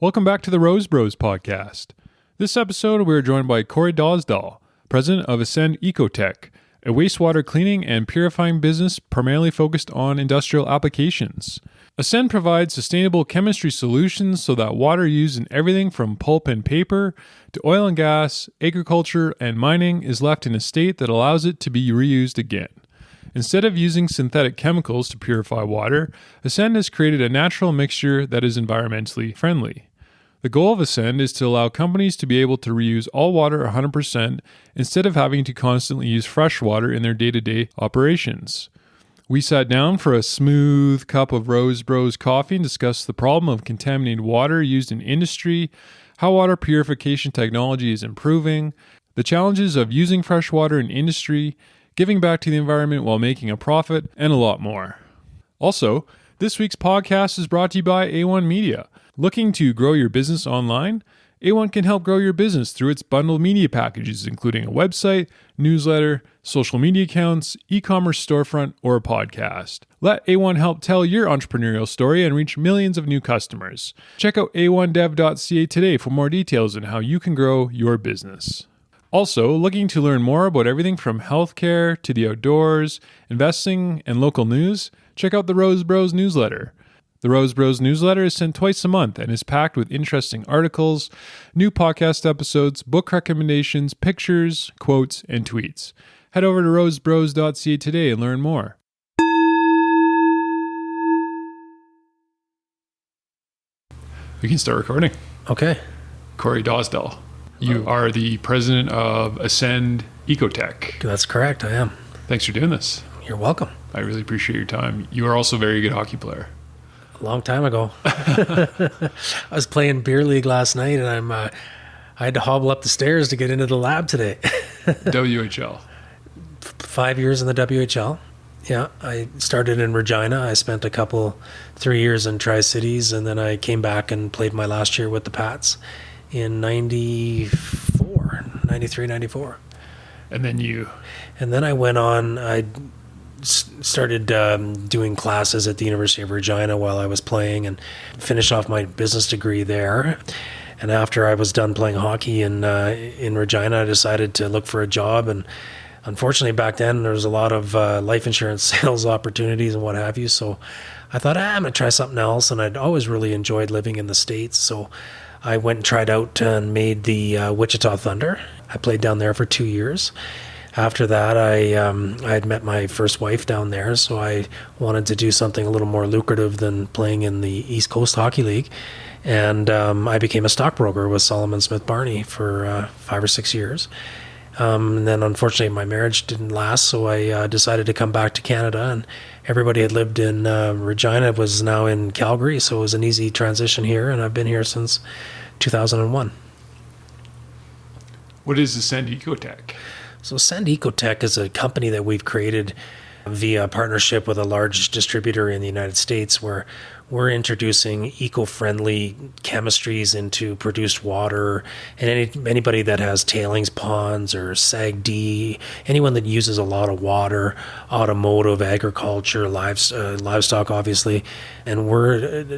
Welcome back to the Rose Bros podcast. This episode, we are joined by Cory Dosdall, president of Ascend EcoTech, a wastewater cleaning and purifying business primarily focused on industrial applications. Ascend provides sustainable chemistry solutions so that water used in everything from pulp and paper to oil and gas, agriculture, and mining is left in a state that allows it to be reused again. Instead of using synthetic chemicals to purify water, Ascend has created a natural mixture that is environmentally friendly. The goal of Ascend is to allow companies to be able to reuse all water 100% instead of having to constantly use fresh water in their day-to-day operations. We sat down for a smooth cup of Rose Bros coffee and discussed the problem of contaminated water used in industry, how water purification technology is improving, the challenges of using fresh water in industry, giving back to the environment while making a profit, and a lot more. Also, this week's podcast is brought to you by A1 Media. Looking to grow your business online? A1 can help grow your business through its bundled media packages, including a website, newsletter, social media accounts, e-commerce storefront, or a podcast. Let A1 help tell your entrepreneurial story and reach millions of new customers. Check out a1dev.ca today for more details on how you can grow your business. Also, looking to learn more about everything from healthcare to the outdoors, investing, and local news? Check out the Rose Bros newsletter. The Rose Bros newsletter is sent twice a month and is packed with interesting articles, new podcast episodes, book recommendations, pictures, quotes, and tweets. Head over to rosebros.ca today and learn more. We can start recording. Okay. Cory Dosdall, you are the president of Ascend EcoTech. That's correct, I am. Thanks for doing this. You're welcome. I really appreciate your time. You are also a very good hockey player. A long time ago. I was playing beer league last night, and I had to hobble up the stairs to get into the lab today. WHL. 5 years in the WHL. Yeah, I started in Regina. I spent 3 years in Tri-Cities, and then I came back and played my last year with the Pats in 93, 94. And then I went on, I started doing classes at the University of Regina while I was playing and finished off my business degree there. And after I was done playing hockey in Regina, I decided to look for a job. And unfortunately, back then, there was a lot of life insurance sales opportunities and what have you. So I thought, I'm going to try something else. And I'd always really enjoyed living in the States. So I went and tried out and made the Wichita Thunder. I played down there for 2 years. After that, I had met my first wife down there, so I wanted to do something a little more lucrative than playing in the East Coast Hockey League. And I became a stockbroker with Solomon Smith Barney for 5 or 6 years. And then, unfortunately, my marriage didn't last, so I decided to come back to Canada. And everybody had lived in Regina was now in Calgary, so it was an easy transition here. And I've been here since 2001. What is Ascend EcoTech? So Ascend EcoTech is a company that we've created via partnership with a large distributor in the United States, where we're introducing eco-friendly chemistries into produced water, and anybody that has tailings ponds or SAGD, anyone that uses a lot of water, automotive, agriculture, livestock, obviously, and we're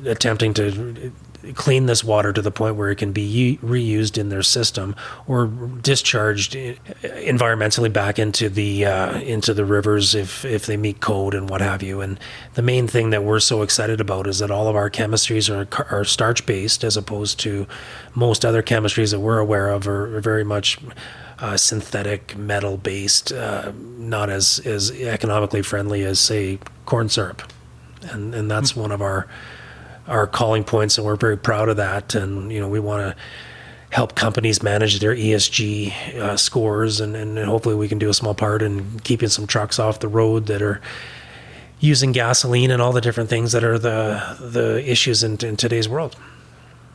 attempting to clean this water to the point where it can be reused in their system or discharged environmentally back into the rivers if they meet code and what have you. And the main thing that we're so excited about is that all of our chemistries are starch based, as opposed to most other chemistries that we're aware of are very much synthetic metal based, not as economically friendly as, say, corn syrup. And that's one of our calling points, and we're very proud of that. And we want to help companies manage their ESG scores, and hopefully we can do a small part in keeping some trucks off the road that are using gasoline and all the different things that are the issues in today's world.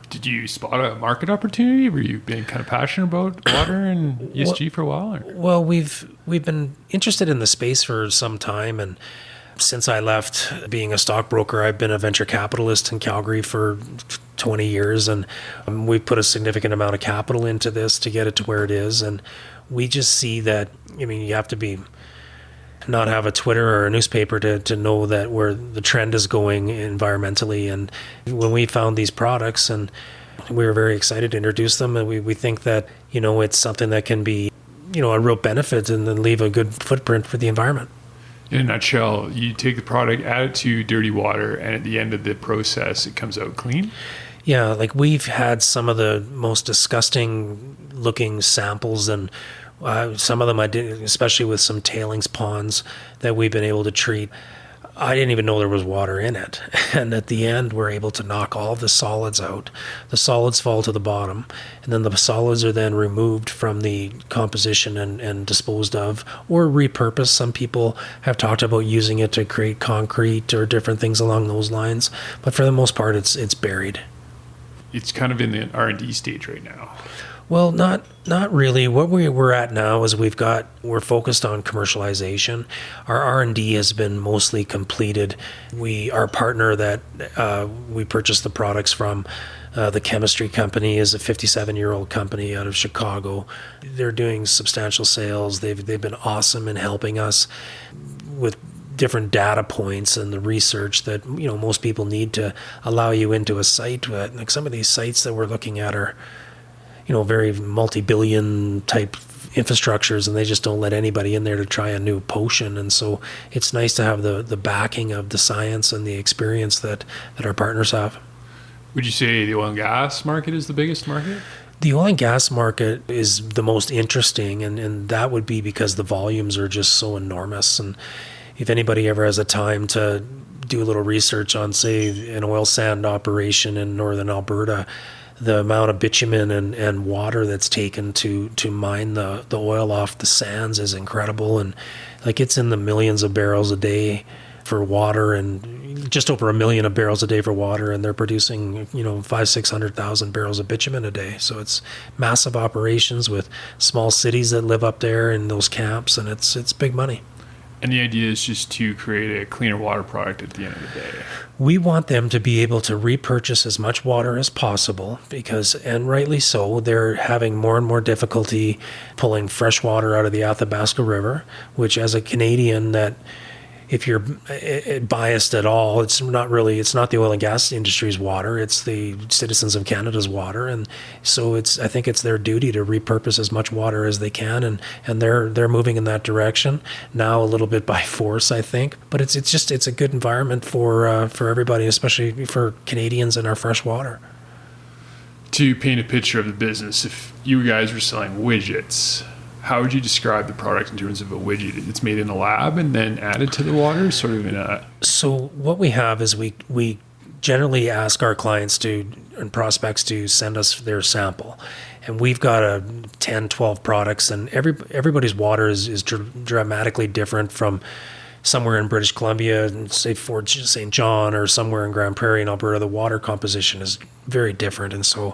Did you spot a market opportunity? Were you being kind of passionate about water and ESG for a while? Or? Well, we've been interested in the space for some time, and since I left being a stockbroker, I've been a venture capitalist in Calgary for 20 years, and we've put a significant amount of capital into this to get it to where it is. And we just see that, you have to not have a Twitter or a newspaper to know that where the trend is going environmentally. And when we found these products, and We were very excited to introduce them, and we think that, it's something that can be, a real benefit and then leave a good footprint for the environment. In a nutshell, you take the product, add it to dirty water, and at the end of the process, it comes out clean? Yeah, like we've had some of the most disgusting looking samples, and some of them I did, especially with some tailings ponds that we've been able to treat. I didn't even know there was water in it. And at the end, we're able to knock all of the solids out. The solids fall to the bottom, and then the solids are then removed from the composition and disposed of or repurposed. Some people have talked about using it to create concrete or different things along those lines. But for the most part, it's buried. It's kind of in the R&D stage right now. Well, not really. What we're at now is we're focused on commercialization. Our R&D has been mostly completed. Our partner that we purchased the products from, the chemistry company, is a 57-year-old company out of Chicago. They're doing substantial sales. They've been awesome in helping us with different data points and the research that most people need to allow you into a site. Like some of these sites that we're looking at are very multi-billion type infrastructures, and they just don't let anybody in there to try a new potion. And so it's nice to have the backing of the science and the experience that our partners have. Would you say the oil and gas market is the biggest market? The oil and gas market is the most interesting, and that would be because the volumes are just so enormous. And if anybody ever has a time to do a little research on, say, an oil sand operation in northern Alberta, the amount of bitumen and water that's taken to mine the oil off the sands is incredible. And like it's in the millions of barrels a day for water, and just over 1 million of barrels a day for water, and they're producing 500,000-600,000 barrels of bitumen a day. So it's massive operations with small cities that live up there in those camps, and it's big money. And the idea is just to create a cleaner water product at the end of the day. We want them to be able to repurchase as much water as possible because, and rightly so, they're having more and more difficulty pulling fresh water out of the Athabasca River, which as a Canadian, that if you're biased at all, it's not the oil and gas industry's water, it's the citizens of Canada's water. And so I think it's their duty to repurpose as much water as they can, and they're moving in that direction now, a little bit by force, I think. But it's a good environment for everybody, especially for Canadians and our fresh water. To paint a picture of the business, if you guys were selling widgets, how would you describe the product in terms of a widget? It's made in a lab and then added to the water, sort of in a... So what we have is we generally ask our clients and prospects to send us their sample. And we've got 10, 12 products, and everybody's water is dramatically different from somewhere in British Columbia, say Fort St. John, or somewhere in Grand Prairie in Alberta. The water composition is very different. And so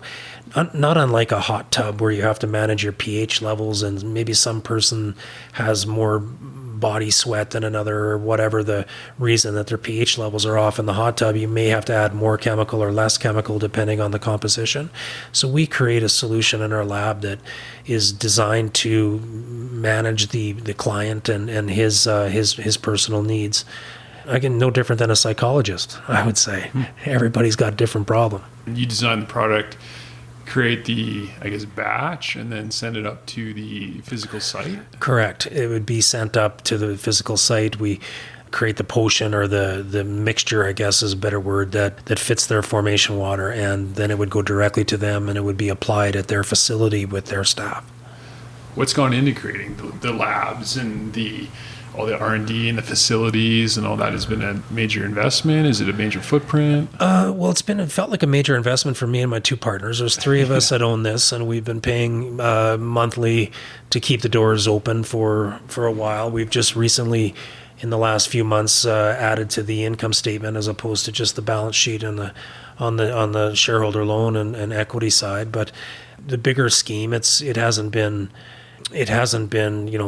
not unlike a hot tub where you have to manage your pH levels, and maybe some person has more body sweat than another, or whatever the reason that their pH levels are off in the hot tub, you may have to add more chemical or less chemical depending on the composition. So we create a solution in our lab that is designed to manage the client and his personal needs. Again, no different than a psychologist, I would say. Everybody's got a different problem. You design the product, create the, batch, and then send it up to the physical site? Correct. It would be sent up to the physical site. We create the potion, or the mixture, I guess is a better word, that fits their formation water, and then it would go directly to them, and it would be applied at their facility with their staff. What's gone into creating the labs and all the R&D and the facilities and all that? Has been a major investment? Is it a major footprint? Well, it felt like a major investment for me and my two partners. There's three of us that own this, and we've been paying monthly to keep the doors open for a while. We've just recently, in the last few months, added to the income statement as opposed to just the balance sheet and on the shareholder loan and equity side. But the bigger scheme, it hasn't been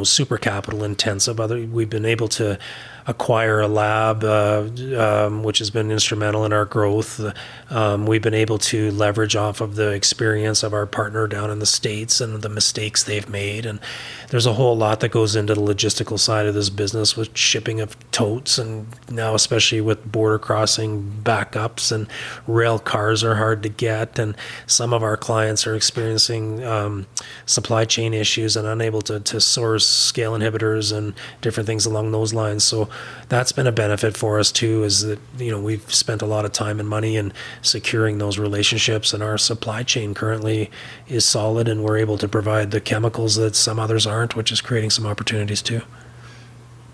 super capital intensive. We've been able to acquire a lab, which has been instrumental in our growth. We've been able to leverage off of the experience of our partner down in the States and the mistakes they've made. And there's a whole lot that goes into the logistical side of this business with shipping of totes, and now especially with border crossing backups, and rail cars are hard to get, and some of our clients are experiencing supply chain issues and unable to source scale inhibitors and different things along those lines. So that's been a benefit for us too, is that, we've spent a lot of time and money in securing those relationships, and our supply chain currently is solid, and we're able to provide the chemicals that some others aren't, which is creating some opportunities too.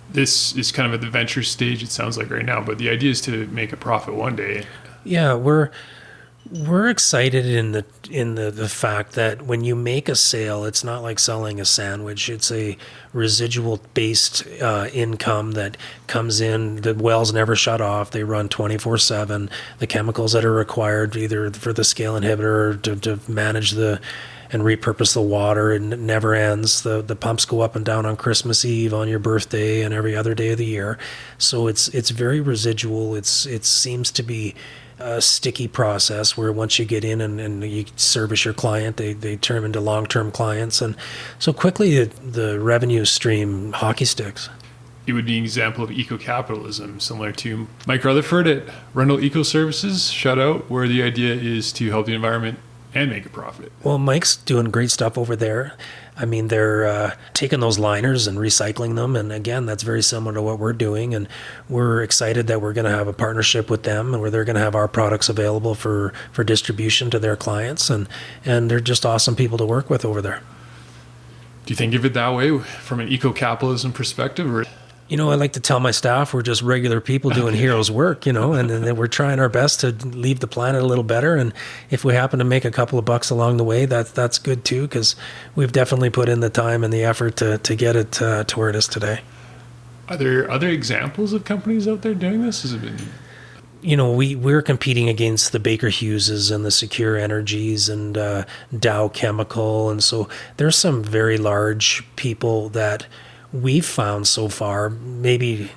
This is kind of at the venture stage, it sounds like right now, but the idea is to make a profit one day. Yeah, we're excited in the fact that when you make a sale, it's not like selling a sandwich. It's a residual based income that comes in. The wells never shut off. They run 24/7. The chemicals that are required either for the scale inhibitor to manage and repurpose the water, and it never ends. The pumps go up and down on Christmas Eve, on your birthday, and every other day of the year. So it's very residual. It seems to be a sticky process where once you get in and you service your client, they turn into long-term clients. And so quickly the revenue stream hockey sticks. It would be an example of eco-capitalism, similar to Mike Rutherford at Rundle Eco-Services, shout out, where the idea is to help the environment and make a profit. Well, Mike's doing great stuff over there. I mean, they're taking those liners and recycling them. And again, that's very similar to what we're doing. And we're excited that we're going to have a partnership with them, and where they're going to have our products available for distribution to their clients. And they're just awesome people to work with over there. Do you think of it that way from an eco-capitalism perspective? Or? I like to tell my staff we're just regular people doing heroes work, and then we're trying our best to leave the planet a little better. And if we happen to make a couple of bucks along the way, that's good too, because we've definitely put in the time and the effort to get it to where it is today. Are there other examples of companies out there doing this? Has it been... we're competing against the Baker Hugheses and the Secure Energies and Dow Chemical. And so there's some very large people that we've found so far maybe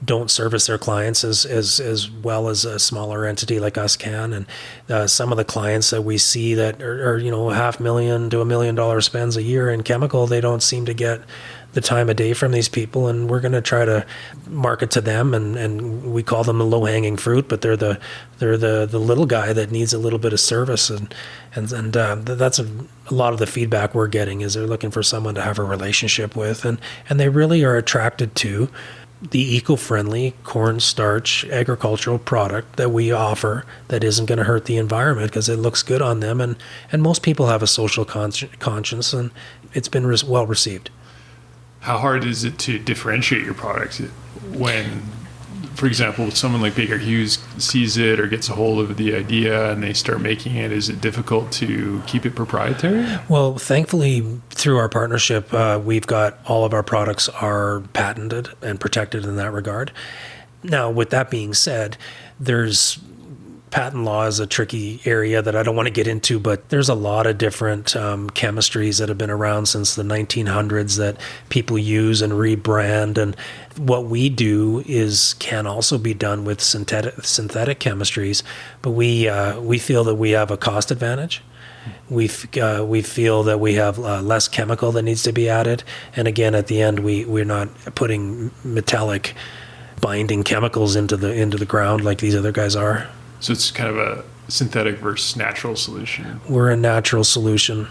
don't service their clients as well as a smaller entity like us can. And some of the clients that we see that are $500,000 to $1 million spends a year in chemical, they don't seem to get the time of day from these people, and we're going to try to market to them, and we call them the low-hanging fruit, but they're the little guy that needs a little bit of service, and that's a lot of the feedback we're getting, is they're looking for someone to have a relationship with, and they really are attracted to the eco-friendly cornstarch agricultural product that we offer that isn't going to hurt the environment because it looks good on them, and most people have a social conscience, and it's been well received. How hard is it to differentiate your product when, for example, someone like Baker Hughes sees it or gets a hold of the idea and they start making it? Is it difficult to keep it proprietary? Well, thankfully, through our partnership, we've got all of our products are patented and protected in that regard. Now, with that being said, there's patent law is a tricky area that I don't want to get into, but there's a lot of different chemistries that have been around since the 1900s that people use and rebrand. And what we do can also be done with synthetic chemistries, but we feel that we have a cost advantage. We feel that we have less chemical that needs to be added, and again, at the end, we're not putting metallic binding chemicals into the ground like these other guys are. So it's kind of a synthetic versus natural solution. We're a natural solution.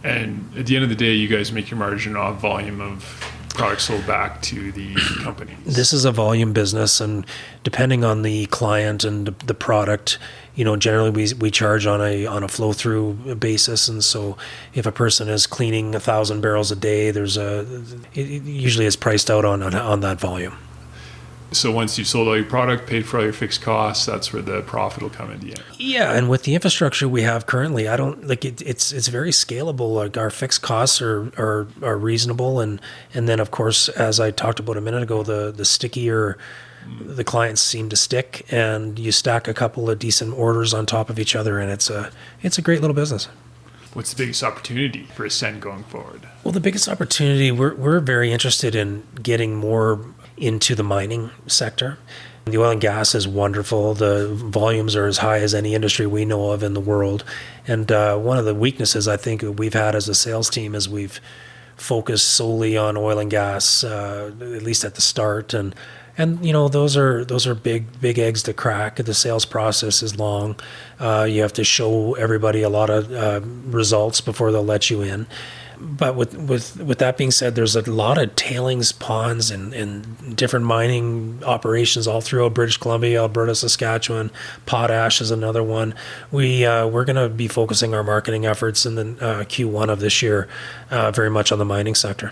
And at the end of the day, you guys make your margin off volume of products sold back to the companies. This is a volume business, and depending on the client and the product, generally we charge on a flow through basis. And so if a person is cleaning 1,000 barrels a day, it usually is priced out on that volume. So once you've sold all your product, paid for all your fixed costs, that's where the profit will come in the end. Yeah, and with the infrastructure we have currently, I don't like it. It's very scalable. Like our fixed costs are reasonable, and then of course, as I talked about a minute ago, the stickier the clients seem to stick, and you stack a couple of decent orders on top of each other, and it's a great little business. What's the biggest opportunity for Ascend going forward? Well, the biggest opportunity, we're very interested in getting more into the mining sector. The oil and gas is wonderful. The volumes are as high as any industry we know of in the world. And one of the weaknesses I think we've had as a sales team is we've focused solely on oil and gas, at least at the start. And those are big eggs to crack. The sales process is long. You have to show everybody a lot of results before they'll let you in. But with that being said, there's a lot of tailings ponds and different mining operations all throughout British Columbia, Alberta, Saskatchewan. Potash is another one. We're going to be focusing our marketing efforts in the Q1 of this year very much on the mining sector.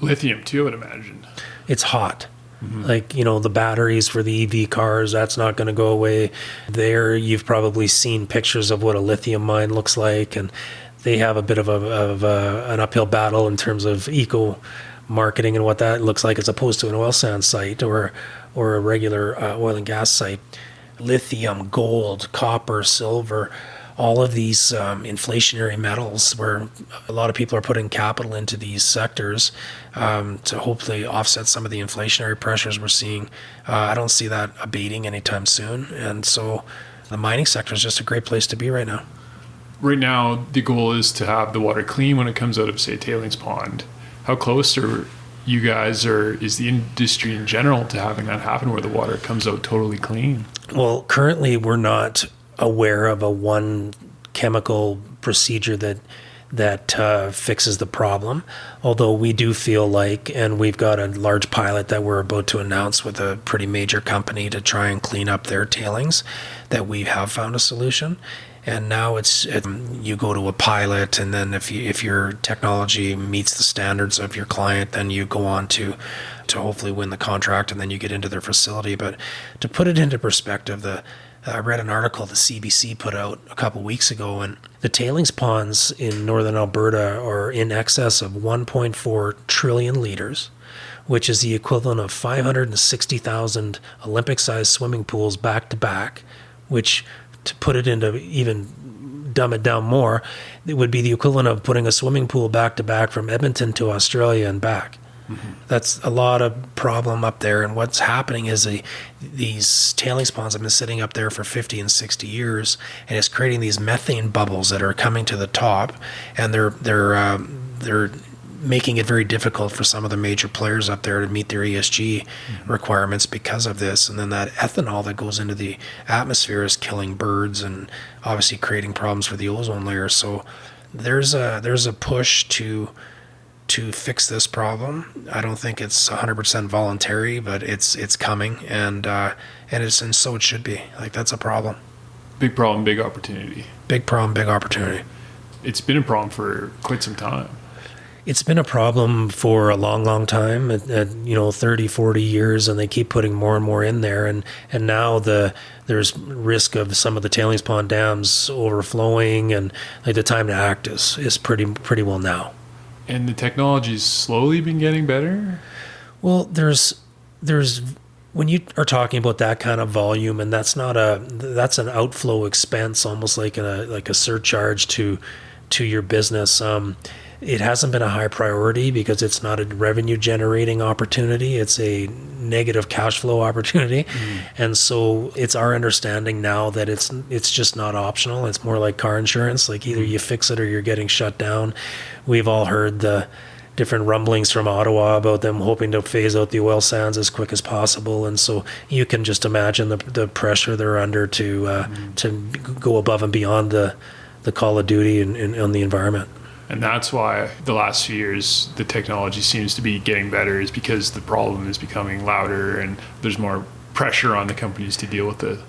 Lithium too, I would imagine. It's hot. Mm-hmm. Like, the batteries for the EV cars, that's not going to go away. There, you've probably seen pictures of what a lithium mine looks like, and they have a bit of an uphill battle in terms of eco marketing and what that looks like as opposed to an oil sands site or a regular oil and gas site. Lithium, gold, copper, silver, all of these inflationary metals where a lot of people are putting capital into these sectors to hopefully offset some of the inflationary pressures we're seeing. I don't see that abating anytime soon. And so the mining sector is just a great place to be right now. Right now, the goal is to have the water clean when it comes out of, say, a tailings pond. How close are you guys, or is the industry in general, to having that happen where the water comes out totally clean? Well, currently we're not aware of a one chemical procedure that fixes the problem, although we do feel like, and we've got a large pilot that we're about to announce with a pretty major company to try and clean up their tailings, that we have found a solution. And now you go to a pilot, and then if your technology meets the standards of your client, then you go on to hopefully win the contract, and then you get into their facility. But to put it into perspective, I read an article the CBC put out a couple weeks ago, and the tailings ponds in northern Alberta are in excess of 1.4 trillion liters, which is the equivalent of 560,000 Olympic-sized swimming pools back to back, which, to put it into even dumb it down more, it would be the equivalent of putting a swimming pool back to back from Edmonton to Australia and back. Mm-hmm. That's a lot of problem up there. And what's happening is these tailings ponds have been sitting up there for 50 and 60 years, and it's creating these methane bubbles that are coming to the top, and they're making it very difficult for some of the major players up there to meet their ESG requirements because of this. And then that ethanol that goes into the atmosphere is killing birds and obviously creating problems for the ozone layer. So there's a push to fix this problem. I don't think it's 100% voluntary, but it's coming, and so it should be. Like, that's a problem. Big problem, big opportunity. Big problem, big opportunity. It's been a problem for quite some time. It's been a problem for a long, long time, 30, 40 years, and they keep putting more and more in there. And now there's risk of some of the tailings pond dams overflowing, and like the time to act is pretty well now. And the technology's slowly been getting better? Well, there's when you are talking about that kind of volume, and that's an outflow expense, almost like a surcharge to your business. It hasn't been a high priority because it's not a revenue generating opportunity. It's a negative cash flow opportunity. And so it's our understanding now that it's just not optional. It's more like car insurance. Like, either you fix it or you're getting shut down. We've all heard the different rumblings from Ottawa about them hoping to phase out the oil sands as quick as possible. And so you can just imagine the pressure they're under to go above and beyond the call of duty on the environment. And that's why the last few years the technology seems to be getting better, is because the problem is becoming louder and there's more pressure on the companies to deal with the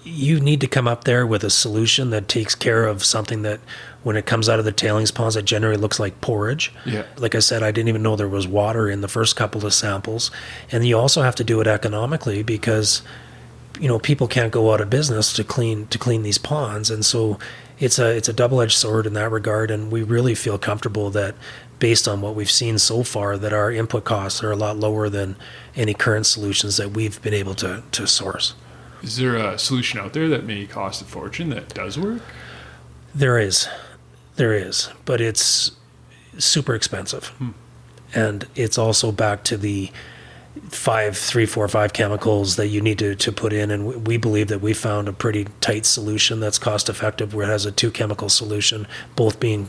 You need to come up there with a solution that takes care of something that, when it comes out of the tailings ponds, it generally looks like porridge. Yeah. Like I said, I didn't even know there was water in the first couple of samples. And you also have to do it economically because, people can't go out of business to clean these ponds. And so it's a double-edged sword in that regard, and we really feel comfortable that, based on what we've seen so far, that our input costs are a lot lower than any current solutions that we've been able to source. Is there a solution out there that may cost a fortune that does work? There is, but it's super expensive. And it's also back to the three, four, five chemicals that you need to put in. And we believe that we found a pretty tight solution that's cost effective, where it has a 2-chemical solution, both being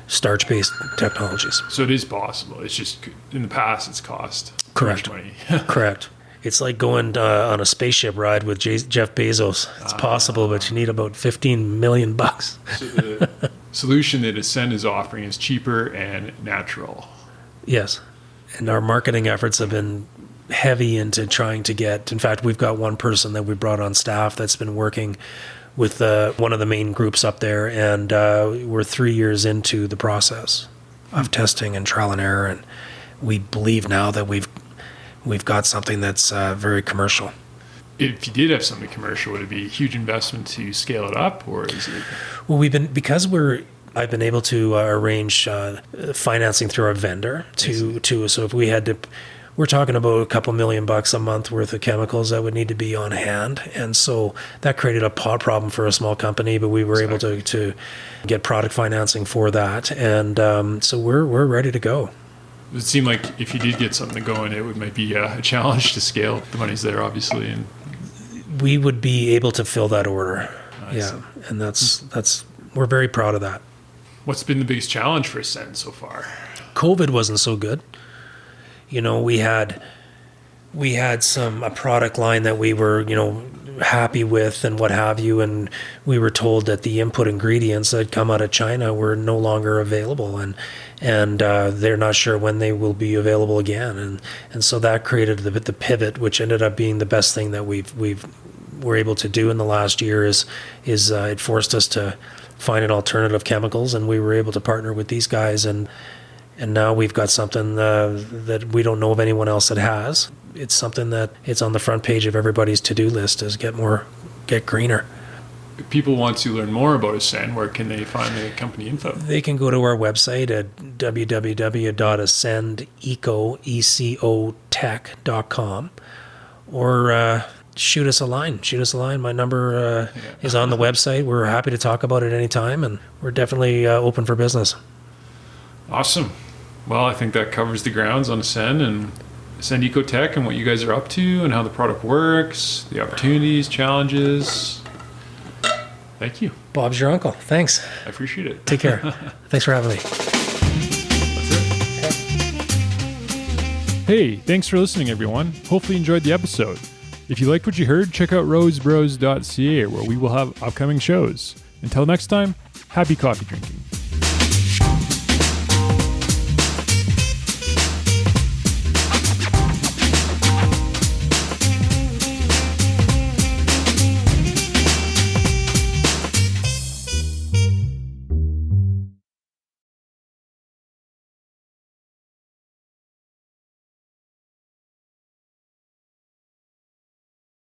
starch-based technologies. So it is possible. It's just in the past it's cost Correct. too much money. Correct. It's like going on a spaceship ride with Jeff Bezos. It's possible, but you need about $15 million. So the solution that Ascend is offering is cheaper and natural. Yes. And our marketing efforts have been heavy into trying to get, in fact, we've got one person that we brought on staff that's been working with one of the main groups up there, and we're 3 years into the process of testing and trial and error, and we believe now that we've got something that's very commercial. If you did have something commercial, would it be a huge investment to scale it up, or is it? Well, I've been able to arrange financing through our vendor so if we had to, we're talking about a couple $1 million a month worth of chemicals that would need to be on hand. And so that created a problem for a small company, but we were able to get product financing for that. And so we're ready to go. It seemed like if you did get something going, it might be a challenge to scale. The money's there, obviously. And we would be able to fill that order. And that's we're very proud of that. What's been the biggest challenge for Ascend so far? COVID wasn't so good. We had a product line that we were, happy with and what have you, and we were told that the input ingredients that come out of China were no longer available, and they're not sure when they will be available again, and so that created the pivot, which ended up being the best thing that we're able to do in the last year. Is it forced us to find an alternative chemicals, and we were able to partner with these guys, and now we've got something that we don't know of anyone else that has. It's something that it's on the front page of everybody's to-do list, is get greener. If people want to learn more about Ascend, where can they find the company info? They can go to our website at www.ascendecotech.com, or shoot us a line. My number is on the website. We're happy to talk about it anytime, and we're definitely open for business. Awesome. Well, I think that covers the grounds on Ascend and Ascend EcoTech and what you guys are up to and how the product works, the opportunities, challenges. Thank you. Bob's your uncle. Thanks. I appreciate it. Take care. Thanks for having me. That's it. Hey, thanks for listening, everyone. Hopefully you enjoyed the episode. If you liked what you heard, check out rosebros.ca, where we will have upcoming shows. Until next time, happy coffee drinking.